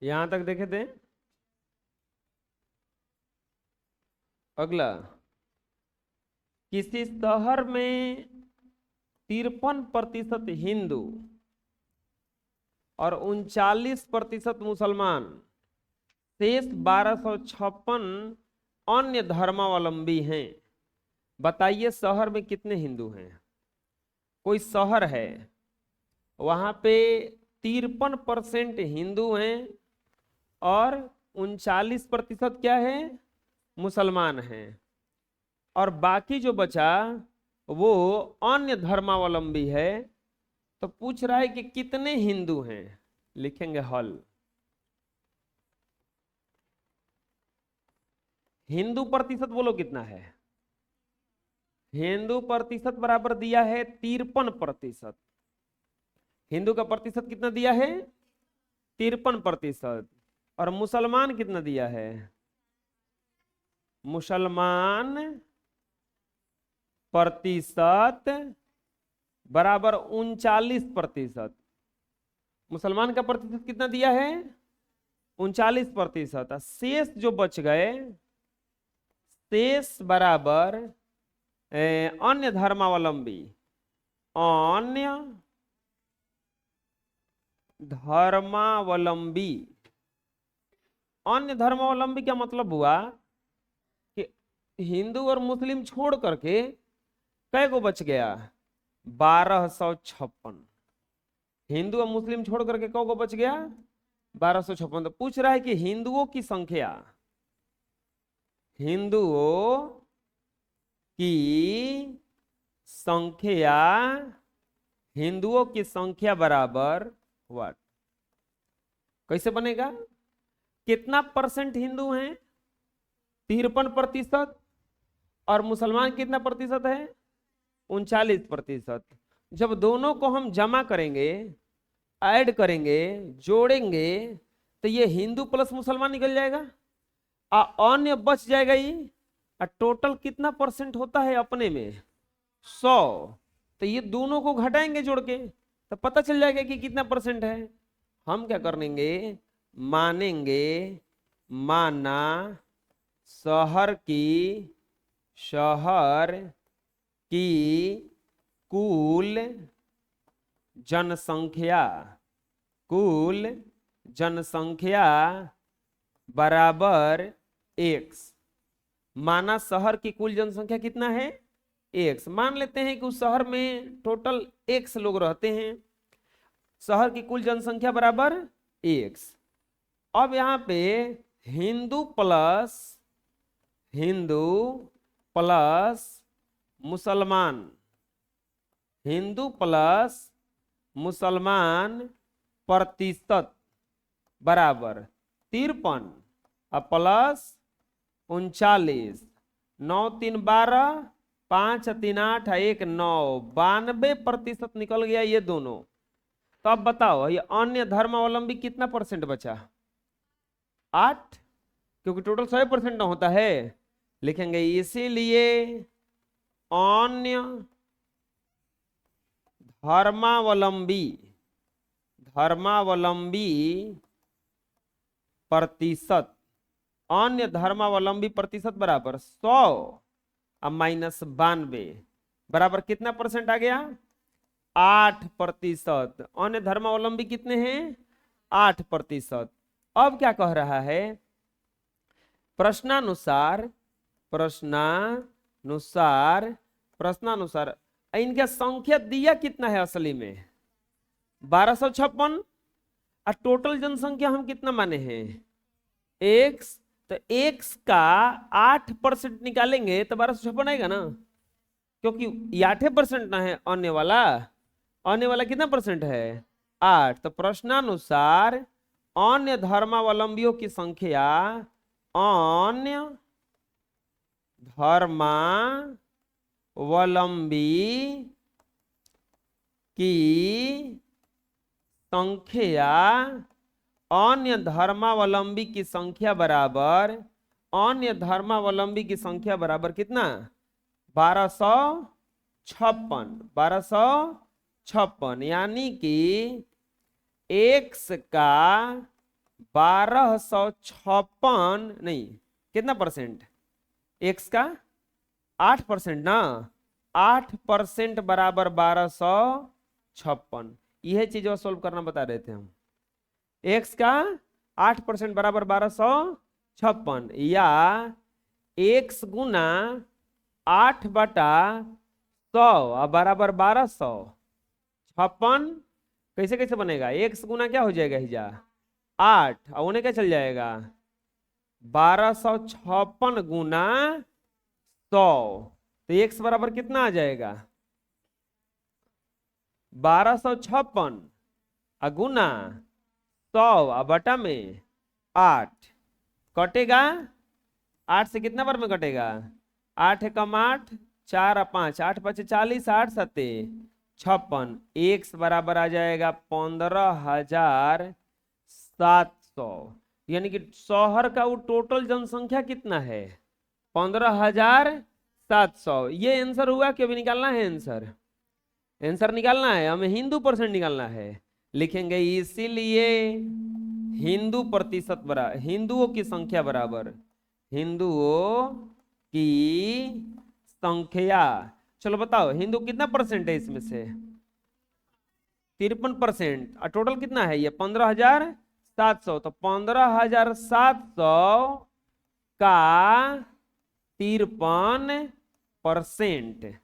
यहां तक देखे थे। अगला, किसी शहर में 53% हिंदू और 39% मुसलमान, शेष 1256 अन्य धर्मावलंबी हैं। बताइए शहर में कितने हिंदू हैं? कोई शहर है, वहां पे 53% हिंदू हैं और 39% क्या है? मुसलमान हैं। और बाकी जो बचा वो अन्य धर्मावलंबी है। तो पूछ रहा है कि कितने हिंदू हैं। लिखेंगे हल। हिंदू प्रतिशत बोलो कितना है? हिंदू प्रतिशत बराबर दिया है 53%। हिंदू का प्रतिशत कितना दिया है? 53%। और मुसलमान कितना दिया है? मुसलमान प्रतिशत बराबर 39%। मुसलमान का प्रतिशत कितना दिया है? 39%। शेष जो बच गए, शेष बराबर अन्य धर्मावलंबी। अन्य धर्मावलंबी। अन्य धर्मावलंबी क्या मतलब हुआ कि हिंदू और मुस्लिम छोड़ करके कै को बच गया? 1256। हिंदू और मुस्लिम छोड़ करके कौ को बच गया? 1256। तो पूछ रहा है कि हिंदुओं की संख्या, हिंदुओं की संख्या, हिंदुओं की संख्या बराबर व्हाट? कैसे बनेगा? कितना परसेंट हिंदू हैं? 53%। और मुसलमान कितना प्रतिशत है? 39%। जब दोनों को हम जमा करेंगे, ऐड करेंगे, जोड़ेंगे, तो ये हिंदू प्लस मुसलमान निकल जाएगा। अन्य बच जाएगा ये। टोटल कितना परसेंट होता है अपने में? 100। तो ये दोनों को घटाएंगे जोड़ के, तो पता चल जाएगा कि कितना परसेंट है। हम क्या करेंगे? मानेंगे, माना शहर की कुल जनसंख्या, कुल जनसंख्या बराबर x। माना शहर की कुल जनसंख्या कितना है? x। मान लेते हैं कि उस शहर में टोटल x लोग रहते हैं। शहर की कुल जनसंख्या बराबर x। अब यहां पे हिंदू प्लस मुसलमान, हिंदू प्लस मुसलमान प्रतिशत बराबर 53 और प्लस 39। 9 3 12, 5 3 8 1 9, 92% निकल गया ये दोनों। तो अब बताओ ये अन्य धर्मावलंबी कितना परसेंट बचा? 8, क्योंकि टोटल 100% ना होता है। लिखेंगे इसीलिए अन्य धर्मावलंबी प्रतिशत, अन्य धर्मावलंबी प्रतिशत बराबर 100 और माइनस 92 बराबर कितना परसेंट आ गया? 8%। अन्य धर्मावलंबी कितने हैं? 8%। अब क्या कह रहा है? प्रश्नानुसार इनका संख्या दिया कितना है असली में? 1256। और टोटल जनसंख्या हम कितना माने हैं? x। तो x का 8% निकालेंगे तो 1256 आएगा ना, क्योंकि ये 8% ना है। अन्य वाला कितना परसेंट है? 8। तो प्रश्नानुसार अन्य धर्मावलंबियों की संख्या, अन्य धर्मावलंबी की संख्या, अन्य धर्मावलंबी की संख्या बराबर, अन्य धर्मावलंबी की संख्या बराबर कितना? 1256। यानी कि x का 1256 नहीं, कितना परसेंट? x का 8% ना, 8% बराबर 1256। यह चीज और सोल्व करना बता रहे थे हम। x का 8% बराबर 1256, या x गुना 8/100 बराबर 1256। कैसे कैसे बनेगा? x गुना क्या हो जाएगा हिजा 8, और उन्हें क्या चल जाएगा 1256 गुना 100, तो x बराबर कितना आ जाएगा 1256 गुना 100 बटा में 8, कटेगा 8 से कितना बार में कटेगा? 8 एकम 8, 4 और 5, 8 5 40, 8 7 56, x बराबर आ जाएगा 15,700। यानी कि शहर का वो टोटल जनसंख्या कितना है 15,700। ये आंसर हुआ कि अभी निकालना है? आंसर निकालना है, हमें हिंदू परसेंट निकालना है। लिखेंगे इसीलिए हिंदू प्रतिशत बराबर हिंदुओं की संख्या बराबर हिंदुओं की संख्या। चलो बताओ हिंदू कितना परसेंट है इसमें से? 53%। और टोटल कितना है ये 15,700, तो 15,700 का 53%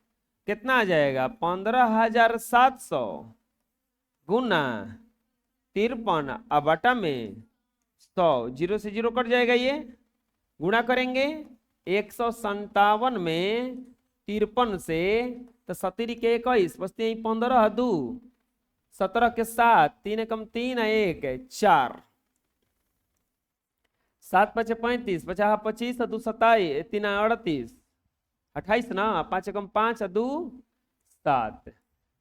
कितना आ जाएगा 15,700 गुना 53 बटा में 100, 0 से 0 कट जाएगा, ये गुणा करेंगे 157 में 53 से, तो 17 के 21 बचते हैं 15 2 17 के 7, 3 एकम 3 1 4, 7 5 35, 50 25 2 27, 3 38, 28 ना, 5 एकम 5 2 7,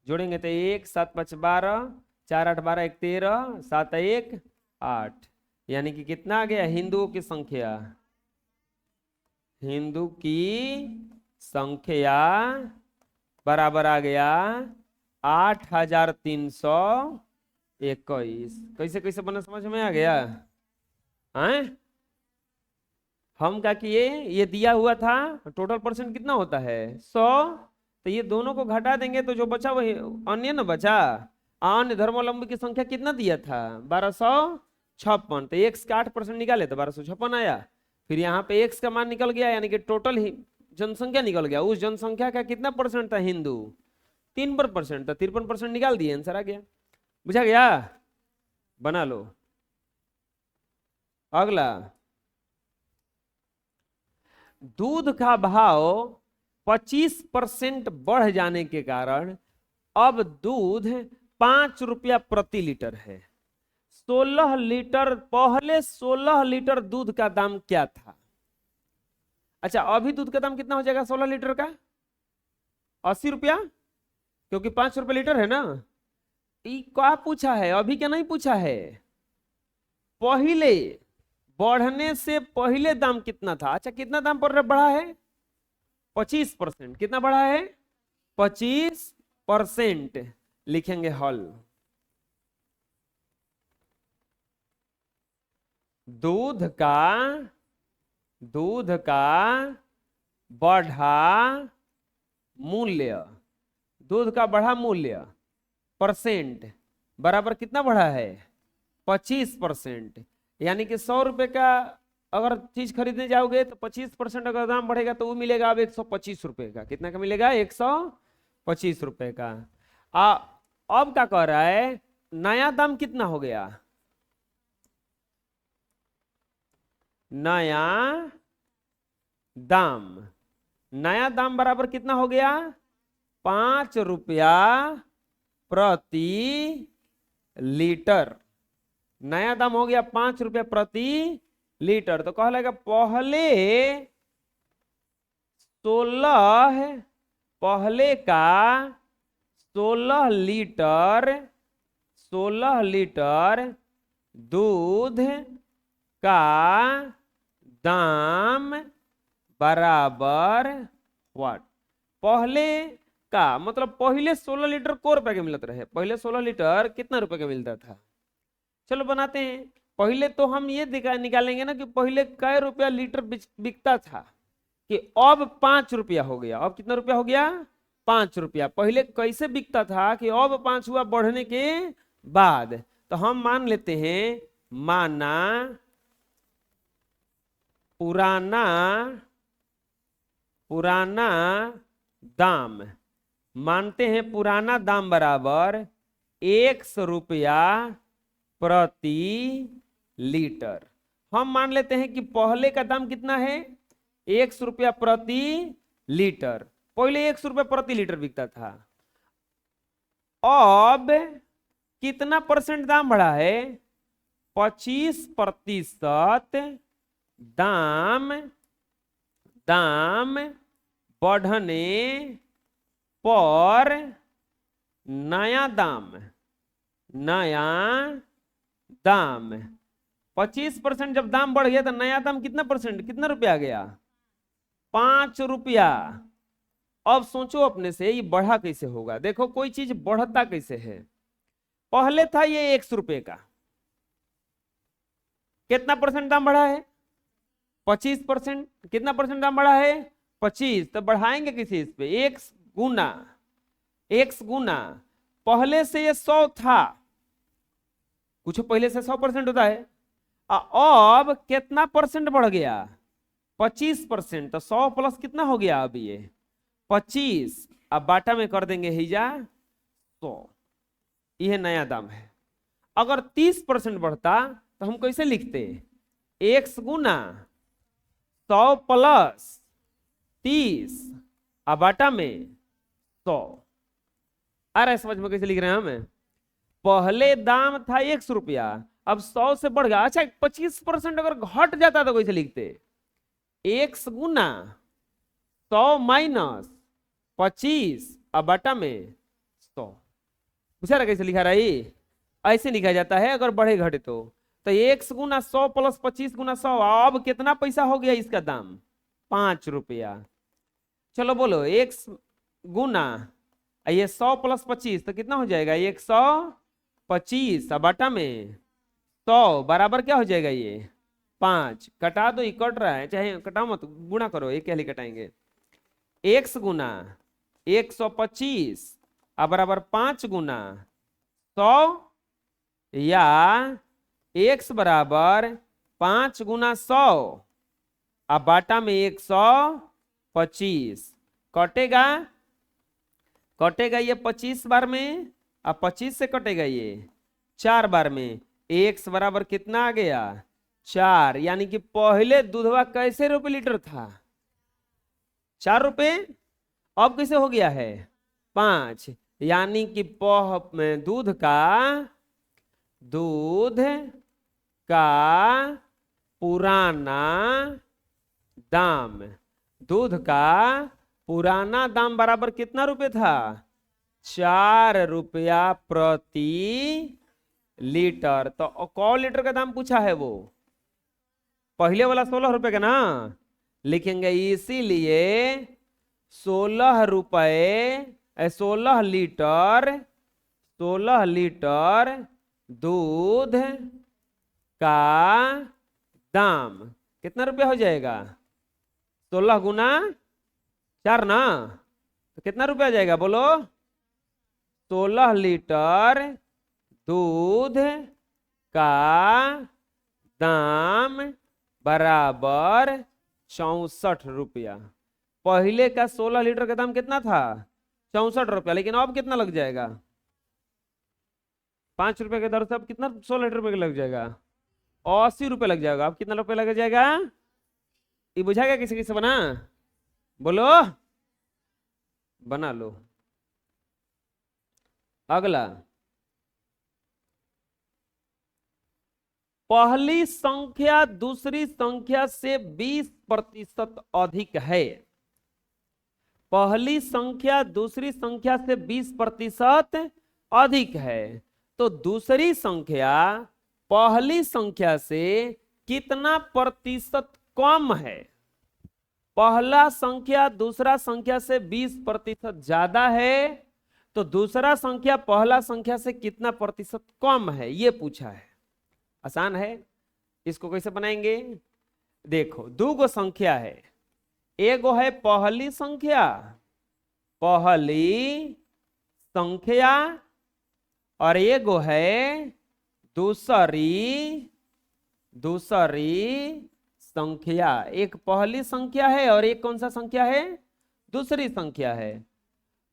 जोड़ेंगे तो 1 7 5 12, 4 8 12 1 13, 7 1 8। यानी कि कितना आ गया हिंदुओं की संख्या? हिंदू की संख्या बराबर आ गया 8,321। कैसे कैसे बना समझ में आ गया? हैं? हम क्या किए, ये दिया हुआ था टोटल परसेंट कितना होता है 100, तो ये दोनों को घटा देंगे तो जो बचा वही अन्य न बचा। अन्य धर्मावलंबी की संख्या कितना दिया था 1256, तो x का 8% निकाले तो 1256 आया। फिर यहाँ पे x का मान निकल गया, यानी कि टोटल ही जनसंख्या निकल गया। उस जनसंख्या का कितना परसेंट था हिंदू? 53%, तो 53% निकाल दिए, आंसर आ गया। बुझा गया? बना लो। अगला, दूध का भाव 25% बढ़ जाने के कारण अब दूध 5 रुपया प्रति लीटर है। 16 लीटर, पहले 16 लीटर दूध का दाम क्या था? अच्छा, अभी दूध का दाम कितना हो जाएगा 16 लीटर का? 80 रुपया, क्योंकि 5 रुपये लीटर है ना। क्या पूछा है? अभी क्या नहीं पूछा है, पहले बढ़ने से पहले दाम कितना था। अच्छा, कितना दाम पर बढ़ा है? 25%। कितना बढ़ा है? 25%। लिखेंगे हल। दूध का बढ़ा मूल्य, दूध का बढ़ा मूल्य परसेंट बराबर कितना बढ़ा है 25%। यानी कि 100 रुपए का अगर चीज खरीदने जाओगे तो 25% अगर दाम बढ़ेगा तो वो मिलेगा अब 125 रुपए का। कितना का मिलेगा? 125 रुपए का। अब क्या कह रहा है, नया दाम कितना हो गया? नया दाम बराबर कितना हो गया? 5 रुपया प्रति लीटर। नया दाम हो गया 5 रुपया प्रति लीटर। तो कह लेगा पहले का 16 लीटर दूध का दाम बराबर व्हाट? पहले का मतलब पहले 16 लीटर को रुपए के मिलते रहे। पहले 16 लीटर कितना रुपए का मिलता था? चलो बनाते हैं। पहले तो हम ये निकालेंगे ना कि पहले कै रुपया लीटर बिकता था, कि अब 5 रुपया हो गया। अब कितना रुपया हो गया? 5 रुपया। पहले कैसे बिकता था कि अब 5 हुआ बढ़ने के बाद। तो हम मान लेते हैं, माना पुराना दाम, मानते हैं पुराना दाम बराबर 100 रुपया प्रति लीटर। हम मान लेते हैं कि पहले का दाम कितना है? 100 रुपया प्रति लीटर। पहले 100 रुपया प्रति लीटर बिकता था। अब कितना परसेंट दाम बढ़ा है? 25% दाम बढ़ने पर नया दाम 25% जब दाम बढ़ गया तो नया दाम कितना परसेंट, कितना रुपया आ गया? 5 रुपया। अब सोचो अपने से, ये बढ़ा कैसे होगा? देखो कोई चीज बढ़ता कैसे है। पहले था ये 100 रुपये का, कितना परसेंट दाम बढ़ा है? 25%। कितना परसेंट दाम बढ़ा है? 25। तो बढ़ाएंगे किसी इस पे? 1 गुना। पहले से ये 100 था, कुछ पहले से 100% होता है। अब कितना परसेंट बढ़ गया? 25%। तो 100 प्लस कितना हो गया? अब ये 25। अब बाटा में कर देंगे हिजा 100। यह नया दाम है। अगर 30% बढ़ता तो हम कैसे लिखते? 1 गुना 100 प्लस 30 अब बाटा में 100। आ रहा है समझ में कैसे लिख रहे हैं हम? पहले दाम था 100 रुपया, अब 100 से बढ़ गया। अच्छा 25% अगर घट जाता तो कैसे लिखते? 1 गुना 100 माइनस 25 अब बाटा में 100। पूछा रहा कैसे लिखा रहा है? ऐसे लिखा जाता है अगर बढ़े घटे तो 1 गुना 100 प्लस 25 गुना 100। अब कितना पैसा हो गया इसका दाम? 5 रुपया। चलो बोलो 1 गुना ये 100 प्लस 25 तो कितना हो जाएगा? 125 अब बाटा में 100 बराबर क्या हो जाएगा? ये 5। कटा दो, ये कट रहा है, चाहे कटाओ मत, गुणा करो, एक क्या कटाएंगे? 1 गुना 125 अब बराबर 5 गुना 100 या x बराबर 5 गुना 100 अब बाटा में 125। कटेगा ये 25 बार में, अब 25 से कटेगा ये 4 बार में। x बराबर कितना आ गया? 4। यानी कि पहले दूधवा कैसे रुपए लीटर था? 4 रुपए। अब कैसे हो गया है? 5। यानी कि दूध का पुराना दाम बराबर कितना रुपए था? 4 रुपया प्रति लीटर। तो कौ लीटर का दाम पूछा है? वो पहले वाला 16 रुपए का ना लिखेंगे, इसीलिए 16 रुपए 16 लीटर दूध का दाम कितना रुपया हो जाएगा? 16 गुना 4 ना, तो कितना रुपया जाएगा बोलो? 16 लीटर दूध का दाम बराबर 64 रुपया। पहले का 16 लीटर का दाम कितना था? 64 रुपया। लेकिन अब कितना लग जाएगा? 5 रुपए के दर से अब कितना 16 लीटर का लग जाएगा? 80 रुपए लग जाएगा। अब कितना रुपए लग जाएगा? ये बुझाएगा किसी किसी बना? बोलो, बना लो। अगला, पहली संख्या दूसरी संख्या से 20% अधिक है। पहली संख्या दूसरी संख्या से 20% अधिक है, तो दूसरी संख्या पहली संख्या से कितना प्रतिशत कम है? पहला संख्या दूसरा संख्या से 20% ज्यादा है, तो दूसरा संख्या पहला संख्या से कितना प्रतिशत कम है, ये पूछा है। आसान है। इसको कैसे बनाएंगे? देखो, दो गो संख्या है, एगो है पहली संख्या, पहली संख्या, और एगो है दूसरी दूसरी संख्या। एक पहली संख्या है और एक कौन सा संख्या है? दूसरी संख्या है।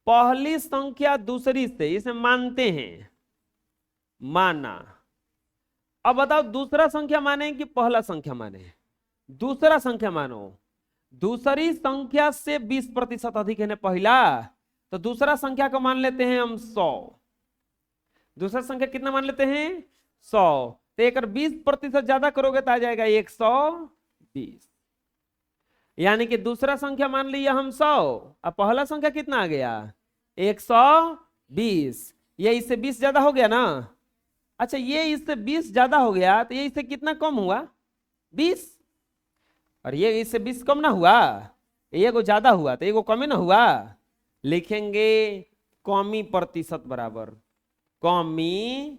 पहली संख्या दूसरी से, इसे मानते हैं, माना। अब बताओ दूसरा संख्या माने कि पहला संख्या माने? दूसरा संख्या मानो। दूसरी संख्या से 20% अधिक है ना पहला, तो दूसरा संख्या को मान लेते हैं हम 100। दूसरा संख्या कितना मान लेते हैं? 100। तो एक 20% ज्यादा करोगे तो आ जाएगा 120। यानी कि दूसरा संख्या मान लिया हम 100, अब पहला संख्या कितना आ गया? 120। ये इससे 20 ज्यादा हो गया ना। अच्छा, ये इससे 20 ज्यादा हो गया तो ये इससे कितना कम हुआ? 20। और ये इससे 20 कम ना हुआ, ये को ज्यादा हुआ तो ये को कम ही ना हुआ। लिखेंगे कमी प्रतिशत बराबर, कमी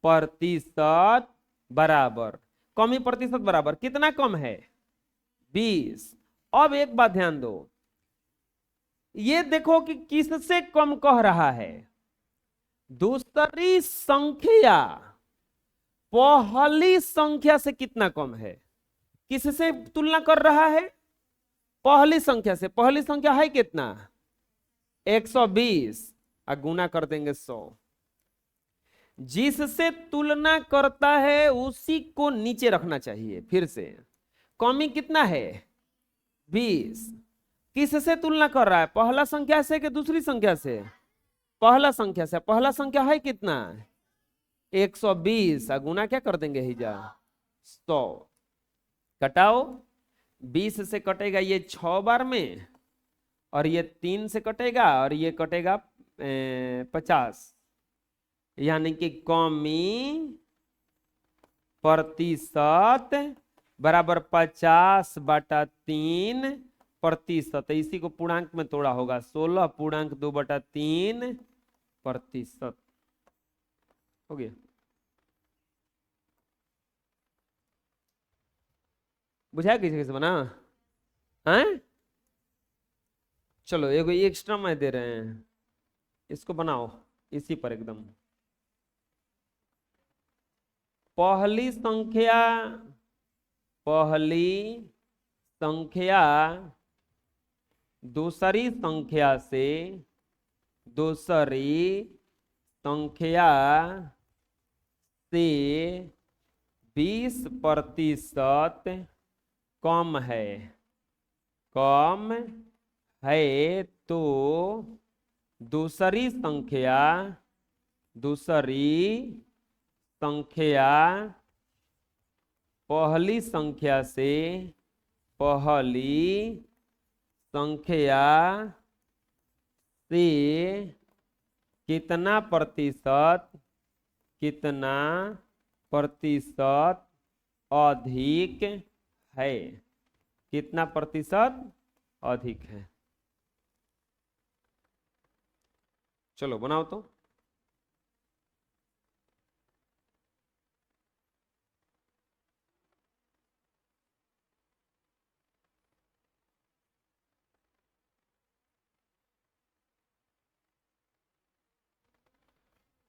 प्रतिशत बराबर, कमी प्रतिशत बराबर कितना कम है? 20। अब एक बात ध्यान दो, ये देखो कि किससे कम कह रहा है? दूसरी संख्या पहली संख्या से कितना कम है? किससे तुलना कर रहा है? पहली संख्या से। पहली संख्या है कितना? 120, और गुना कर देंगे 100। जिससे तुलना करता है उसी को नीचे रखना चाहिए। फिर से, कमी कितना है? 20। किससे तुलना कर रहा है? पहला संख्या से कि दूसरी संख्या से? पहला संख्या से। पहला संख्या है कितना? 120, और गुना क्या कर देंगे हिजा? 100। कटाओ, 20 से कटेगा ये 6 बार में, और ये 3 से कटेगा, और ये कटेगा 50। यानी कि कमी प्रतिशत बराबर 50/3%। इसी को पूर्णांक में तोड़ा होगा, 16.2/3%। हो गया? बुझाया कैसे कैसे बना? हैं? चलो एगो एक्स्ट्रा मैं दे रहे हैं, इसको बनाओ इसी पर एकदम। पहली संख्या, पहली संख्या दूसरी संख्या से, दूसरी संख्या से 20% कम है, कम है, तो दूसरी संख्या, दूसरी संख्या पहली संख्या से, पहली संख्या से कितना प्रतिशत, कितना प्रतिशत अधिक है? कितना प्रतिशत अधिक है? चलो बनाओ तो।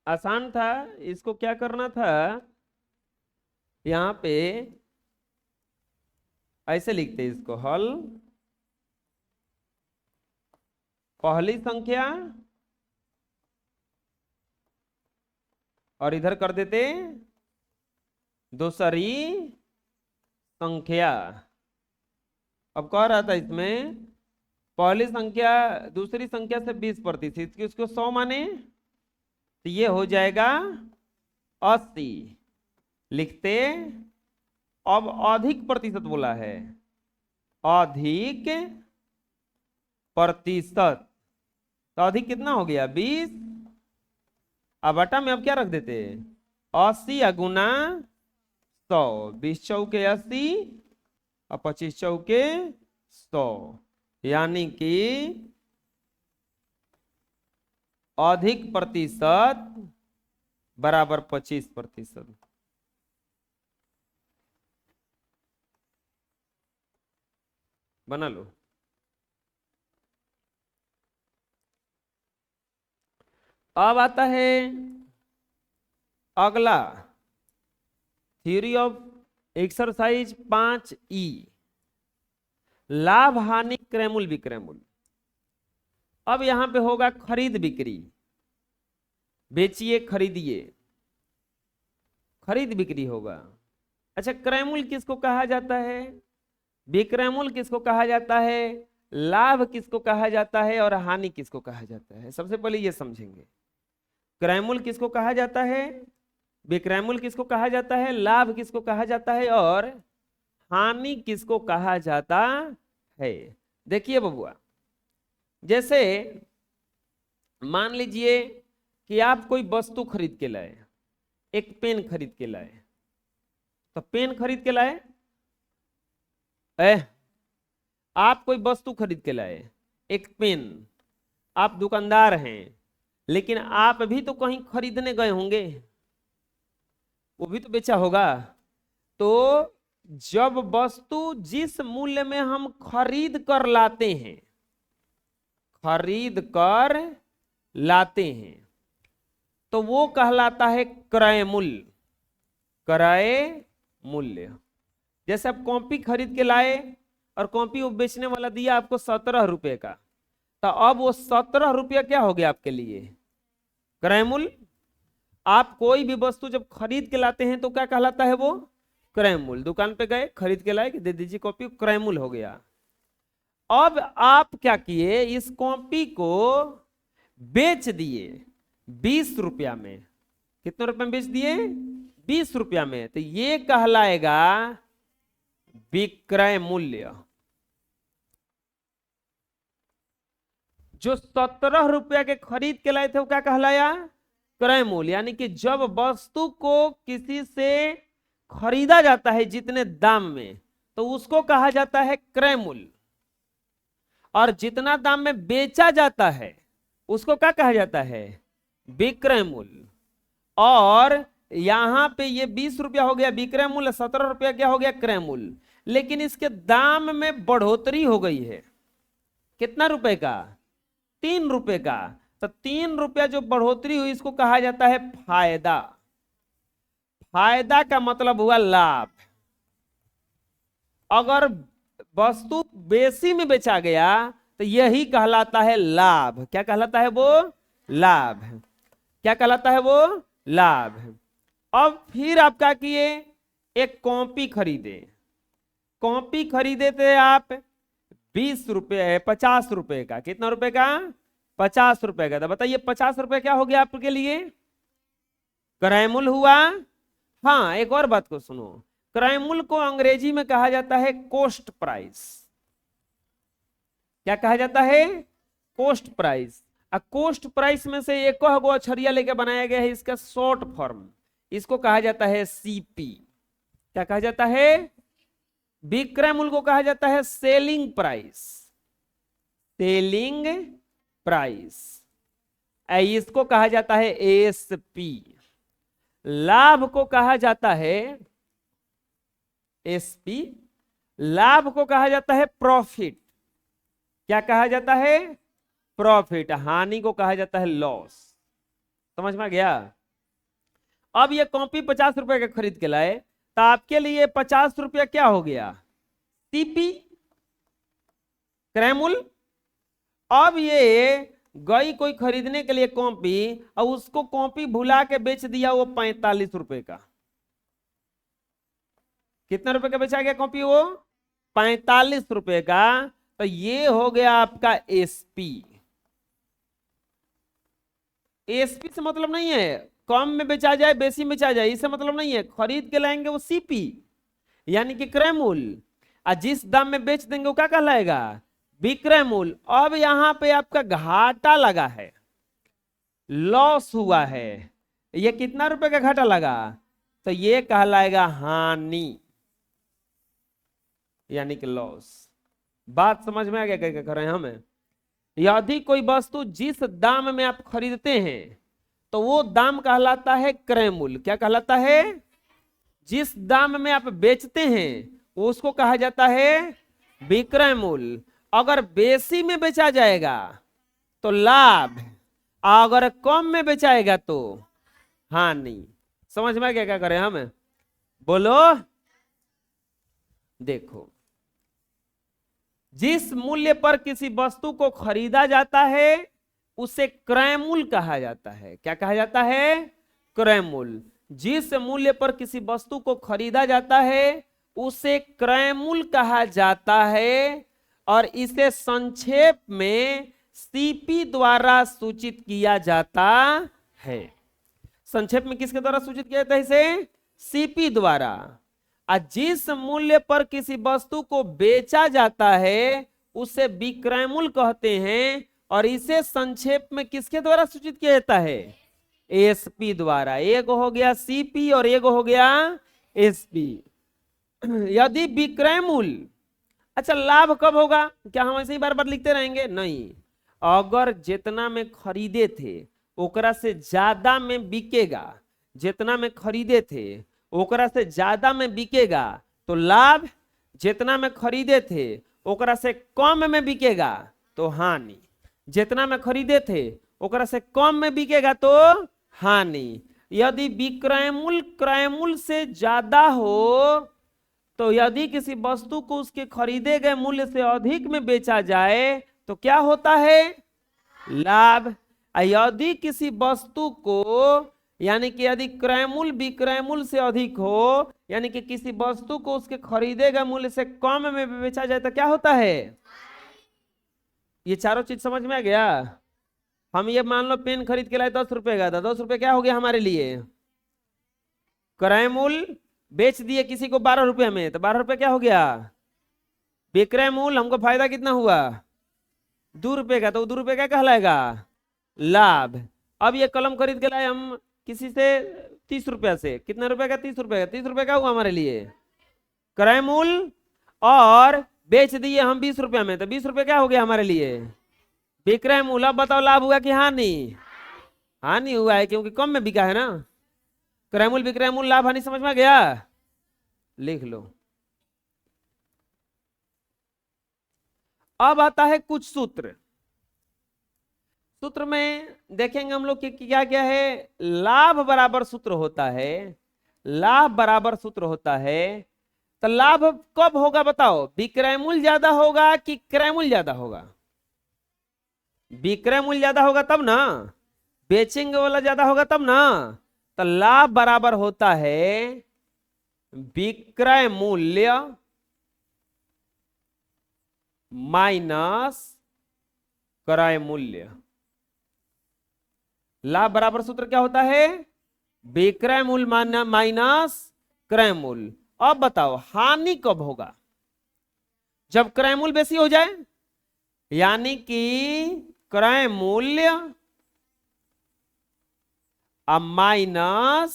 आसान था। इसको क्या करना था, यहां पे ऐसे लिखते इसको, हल पहली संख्या, और इधर कर देते दूसरी संख्या। अब कह रहा था इसमें पहली संख्या दूसरी संख्या से 20%, इसको 100 माने तो ये हो जाएगा 80। लिखते, अब अधिक प्रतिशत बोला है, अधिक प्रतिशत, तो अधिक कितना हो गया? 20। अब बटा में अब क्या रख देते? 80 गुना 100। 20 चौके 80 और 25 चौके 100, यानी कि अधिक प्रतिशत बराबर 25%। बना लो। अब आता है अगला थ्योरी ऑफ एक्सरसाइज 5E, लाभ हानि क्रयमूल विक्रयमूल। अब यहां पे होगा खरीद बिक्री, बेचिए खरीदिए, खरीद बिक्री होगा। अच्छा, क्रयमूल किसको कहा जाता है, विक्रयमूल किसको कहा जाता है, लाभ किसको कहा जाता है और हानि किसको कहा जाता है? सबसे पहले ये समझेंगे, क्रयमूल किसको कहा जाता है, विक्रयमूल किसको कहा जाता है, लाभ किसको कहा जाता है और हानि किसको कहा जाता है। देखिए बबुआ, जैसे मान लीजिए कि आप कोई वस्तु खरीद के लाए, एक पेन खरीद के लाए, तो पेन खरीद के लाए, आप कोई वस्तु खरीद के लाए, एक पेन, आप दुकानदार हैं, लेकिन आप भी तो कहीं खरीदने गए होंगे, वो भी तो बेचा होगा। तो जब वस्तु जिस मूल्य में हम खरीद कर लाते हैं, खरीद कर लाते हैं, तो वो कहलाता है क्रय मूल्य, क्रय मूल्य। जैसे आप कॉपी खरीद के लाए और कॉपी वो बेचने वाला दिया आपको 17 रुपए का, तो अब वो 17 रुपया क्या हो गया आपके लिए, क्रय मूल्य। आप कोई भी वस्तु जब खरीद के लाते हैं तो क्या कहलाता है वो, क्रय मूल्य। दुकान पे गए, खरीद के लाए कि दे दीजिए कॉपी, क्रय मूल्य हो गया। अब आप क्या किए, इस कॉपी को बेच दिए 20 रुपया में। कितने रुपए में बेच दिए, 20 रुपया में, तो ये कहलाएगा विक्रय मूल्य। जो 17 रुपया के खरीद के लाए थे वो क्या कहलाया, क्रय मूल्य। यानी कि जब वस्तु को किसी से खरीदा जाता है जितने दाम में, तो उसको कहा जाता है क्रय मूल्य, और जितना दाम में बेचा जाता है उसको क्या कहा जाता है, विक्रय मूल्य। और यहां पे ये 20 रुपया हो गया विक्रय मूल्य, 17 रुपया क्या हो गया, क्रय मूल्य। लेकिन इसके दाम में बढ़ोतरी हो गई है, कितना रुपए का, 3 रुपए का। तो 3 रुपया जो बढ़ोतरी हुई इसको कहा जाता है फायदा। फायदा का मतलब हुआ लाभ। अगर वस्तु बेसी में बेचा गया तो यही कहलाता है लाभ। क्या कहलाता है वो, लाभ। क्या कहलाता है वो, लाभ। अब फिर आप क्या किए, एक कॉपी खरीदे, कॉपी खरीदे थे आप 20 रुपए, 50 रुपए का। कितना रुपए का, 50 रुपए का। तो बताइए 50 रुपए क्या हो गया आपके लिए, क्रय मूल्य हुआ। हाँ, एक और बात को सुनो, क्रय मूल्य को अंग्रेजी में कहा जाता है कॉस्ट प्राइस। क्या कहा जाता है, कॉस्ट प्राइस। कॉस्ट प्राइस में से एक गो अक्षरिया लेके बनाया गया है, इसका शॉर्ट फॉर्म, इसको कहा जाता है सीपी। क्या कहा जाता है, विक्रय मूल्य को कहा जाता है सेलिंग प्राइस, सेलिंग प्राइस। इसको कहा जाता है एसपी। लाभ को कहा जाता है एसपी, लाभ को कहा जाता है प्रॉफिट। क्या कहा जाता है, प्रॉफिट। हानि को कहा जाता है लॉस। समझ में गया। अब ये कॉपी 50 रुपए का खरीद के लाए, तो आपके लिए 50 रुपया क्या हो गया, सीपी, क्रय मूल्य। अब ये गई कोई खरीदने के लिए कॉपी, और उसको कॉपी भुला के बेच दिया वो 45 रुपए का। कितने रुपए का बेचा गया कॉपी, वो 45 रुपए का। तो ये हो गया आपका एसपी। एसपी से मतलब नहीं है कम में बेचा जाए बेसी में बेचा जाए, इससे मतलब नहीं है। खरीद के लाएंगे वो सीपी यानी कि क्रय मूल्य, और जिस दाम में बेच देंगे वो क्या कहलाएगा, विक्रय मूल्य। अब यहां पे आपका घाटा लगा है, लॉस हुआ है। ये कितना रुपए का घाटा लगा, तो ये कहलाएगा हानि यानी कि लॉस। बात समझ में आ गया क्या कर रहे हैं हमें। यदि कोई वस्तु जिस दाम में आप खरीदते हैं तो वो दाम कहलाता है क्रय मूल्य। क्या कहलाता है, जिस दाम में आप बेचते हैं उसको कहा जाता है विक्रय मूल्य। अगर बेसी में बेचा जाएगा तो लाभ, अगर कम में बेचाएगा तो हानि। समझ में क्या क्या करें हम? बोलो। देखो, जिस मूल्य पर किसी वस्तु को खरीदा जाता है उसे क्रय मूल्य कहा जाता है। क्या कहा जाता है? क्रय मूल्य। जिस मूल्य पर किसी वस्तु को खरीदा जाता है उसे क्रय मूल्य कहा जाता है, और इसे संक्षेप में सीपी द्वारा सूचित किया जाता है। संक्षेप में किसके द्वारा सूचित किया जाता है? इसे सीपी द्वारा। जिस मूल्य पर किसी वस्तु को बेचा जाता है उसे विक्रय मूल्य कहते हैं, और इसे संक्षेप में किसके द्वारा सूचित किया जाता है? एसपी द्वारा। एक हो गया सीपी और एक हो गया एसपी। यदि विक्रय मूल्य, अच्छा लाभ कब होगा? क्या हम ऐसे ही बार बार लिखते रहेंगे? नहीं। अगर जितना में खरीदे थे ओकरा से ज्यादा में बिकेगा, जितना में खरीदे थे ओकरा से ज्यादा में बिकेगा तो लाभ, जितना में खरीदे थे ओकरा से कम में बिकेगा तो हानि, जितना में खरीदे थे ओकरा से कम में बिकेगा तो हानि। यदि विक्रय मूल्य क्रय मूल्य से ज्यादा हो, तो यदि किसी वस्तु को उसके खरीदे गए मूल्य से अधिक में बेचा जाए तो क्या होता है? लाभ। यदि किसी वस्तु को, यानी कि यदि क्रय मूल्य विक्रय मूल्य से अधिक हो, यानी कि किसी वस्तु को उसके खरीदे गए मूल्य से कम में बेचा जाए तो क्या होता है? ये चारों चीज समझ में आ गया? हम ये मान लो पेन खरीद के लाए 10 रुपए का था, 10 रुपए क्या हो गया हमारे लिए? क्रय मूल्य। बेच दिए किसी को 12 रुपए में तो 12 रुपए क्या हो गया? विक्रय मूल्य। हमको फायदा कितना हुआ? 2 रुपए का, तो 2 रुपए क्या कहलाएगा? लाभ। अब ये कलम खरीद के लाए हम किसी से 30 रुपया से, कितने रुपए का? 30 रुपए का। 30 रुपए का हुआ हमारे लिए क्रय मूल्य, और बेच दिए हम 20 रुपया में तो 20 रुपए क्या हो गया हमारे लिए? विक्रय मूल्य। अब बताओ लाभ हुआ कि हानि? हानि हुआ है, क्योंकि कम में बिका है ना। क्रय मूल्य विक्रय मूल्य लाभ हानि समझ में आ गया? लिख लो। अब आता है कुछ सूत्र। सूत्र में देखेंगे हम लोग कि क्या क्या है। लाभ बराबर सूत्र होता है, लाभ बराबर सूत्र होता है। तो लाभ कब होगा बताओ? विक्रय मूल्य ज्यादा होगा कि क्रय मूल्य ज्यादा होगा? विक्रय मूल्य ज्यादा होगा तब ना, बेचेंगे वाला ज्यादा होगा तब ना। तो लाभ बराबर होता है विक्रय मूल्य माइनस क्रय मूल्य। लाभ बराबर सूत्र क्या होता है? विक्रय मूल्य माइनस क्रय मूल्य। अब बताओ हानि कब होगा? जब क्रय मूल्य बेसी हो जाए, यानी कि क्रय मूल्य माइनस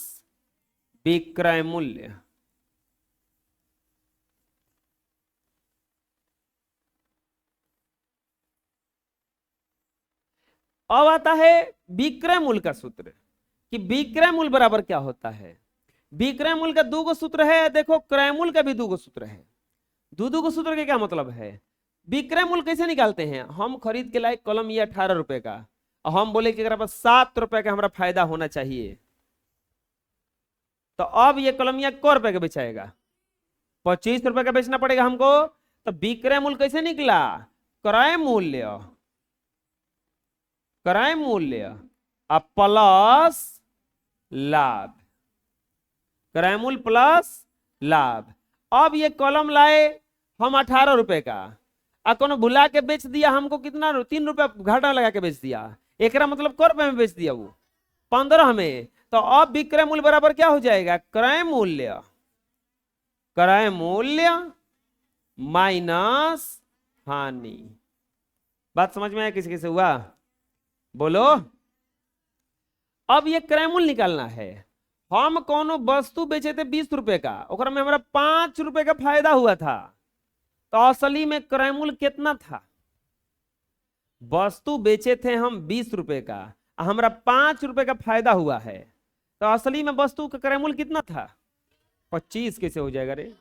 विक्रय मूल्य। अब आता है विक्रय मूल्य का सूत्र कि विक्रय मूल्य बराबर क्या होता है। विक्रय मूल्य का 2 सूत्र है, देखो क्रय मूल्य का भी 2 सूत्र है। 2 सूत्र के क्या मतलब है? विक्रय मूल्य कैसे निकालते हैं? हम खरीद के लाए कलम ये 18 रुपए का, और हम बोले कि अगर बस 7 रुपए का हमारा फायदा होना चाहिए, तो अब ये कलम ये क रुपए का बेचाएगा? 25 रुपए का बेचना पड़ेगा हमको। तो विक्रय मूल्य कैसे निकला? क्रय मूल्य, क्रय मूल्य प्लस लाभ, क्रय मूल्य प्लस लाभ। अब ये कलम लाए हम 18 रुपए का, और कोनो भुला के बेच दिया हमको कितना? 3 रुपया घाटा लगा के बेच दिया। एक मतलब क रुपए में बेच दिया वो 15 में। तो अब विक्रय मूल्य बराबर क्या हो जाएगा? क्रय मूल्य, क्रय मूल्य माइनस हानि। बात समझ में आया? किसी किसी हुआ? बोलो। अब ये क्रय मूल्य निकालना है। हम कोनो वस्तु बेचे थे 20 रुपए का, ओकरा में हमारा 5 रुपए का फायदा हुआ था, तो असली में क्रय मूल्य कितना था? वस्तु बेचे थे हम 20 रुपए का, हमारा 5 रुपए का फायदा हुआ है, तो असली में वस्तु का क्रय मूल्य कितना था? 25 कैसे हो जाएगा रे?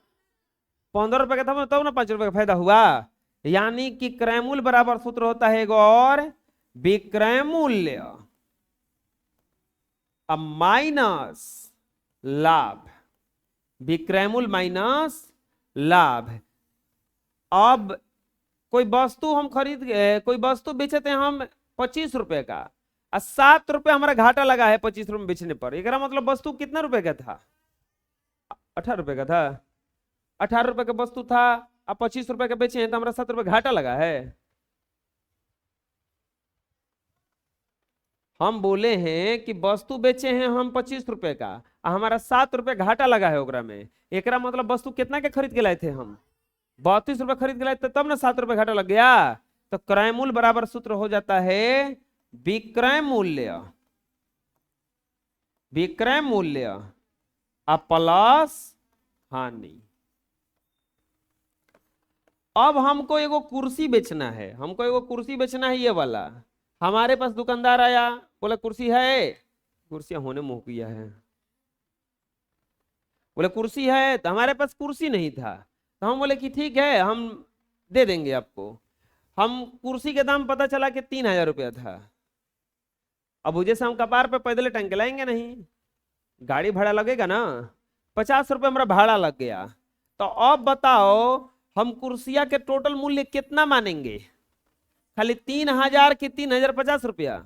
15 रुपए का था तब ना 5 रुपए का फायदा हुआ। यानी कि क्रय मूल्य बराबर सूत्र होता है एक और, विक्रय मूल्य अब माइनस लाभ, विक्रय मूल्य माइनस लाभ। अब कोई वस्तु हम कोई वस्तु बेचे थे हम 25 रुपए का, और 7 रुपए हमारा घाटा लगा है 25 रुपए बेचने पर, एक मतलब वस्तु कितना रुपए का था, 18 रुपए का था। 18 रुपए का वस्तु था, अब 25 रुपए का बेचे हैं तो हमारा 7 रुपए घाटा लगा है। हम बोले हैं कि वस्तु बेचे हैं हम 25 रुपए का, और हमारा 7 रुपए घाटा लगा है ओकरा में, एक मतलब वस्तु कितना के खरीद के लाए थे हम, 32 रुपए खरीद के लाए थे, तब ना 7 रुपए घाटा लग गया। तो क्रय मूल्य बराबर सूत्र हो जाता है विक्रय मूल्य, विक्रय मूल्य प्लस हानि। अब हमको एगो कुर्सी बेचना है, हमको एगो कुर्सी बेचना है ये वाला। हमारे पास दुकानदार आया, बोला कुर्सी है, कुर्सियां होने मुंह किया है, बोले कुर्सी है, तो हमारे पास कुर्सी नहीं था, तो हम बोले कि ठीक है हम दे देंगे आपको। हम कुर्सी के दाम पता चला कि 3000 रुपया था। अब जैसे हम कपार पे पैदल टंग के लाएंगे नहीं, गाड़ी भाड़ा लगेगा ना, 50 रुपये हमारा भाड़ा लग गया। तो अब बताओ हम कुर्सिया के टोटल मूल्य कितना मानेंगे, खाली 3000 की 3050 रुपया,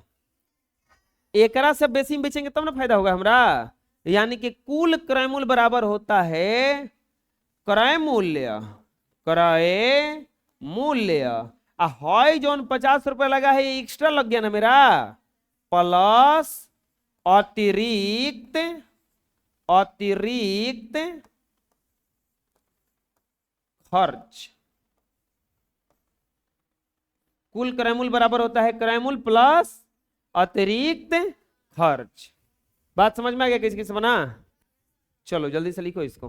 एकरा से बेसी में बेचेंगे तब ना फायदा होगा हमरा। यानी कि कुल क्रय मूल्य बराबर होता है क्रय मूल्य, क्रय मूल्य हाई जोन 50 रुपए लगा है ये एक्स्ट्रा लग गया ना मेरा, प्लस अतिरिक्त, अतिरिक्त खर्च। कुल क्रय मूल्य बराबर होता है क्रय मूल्य प्लस अतिरिक्त खर्च। बात समझ में आ गया किसी किसी बना? चलो जल्दी से लिखो इसको।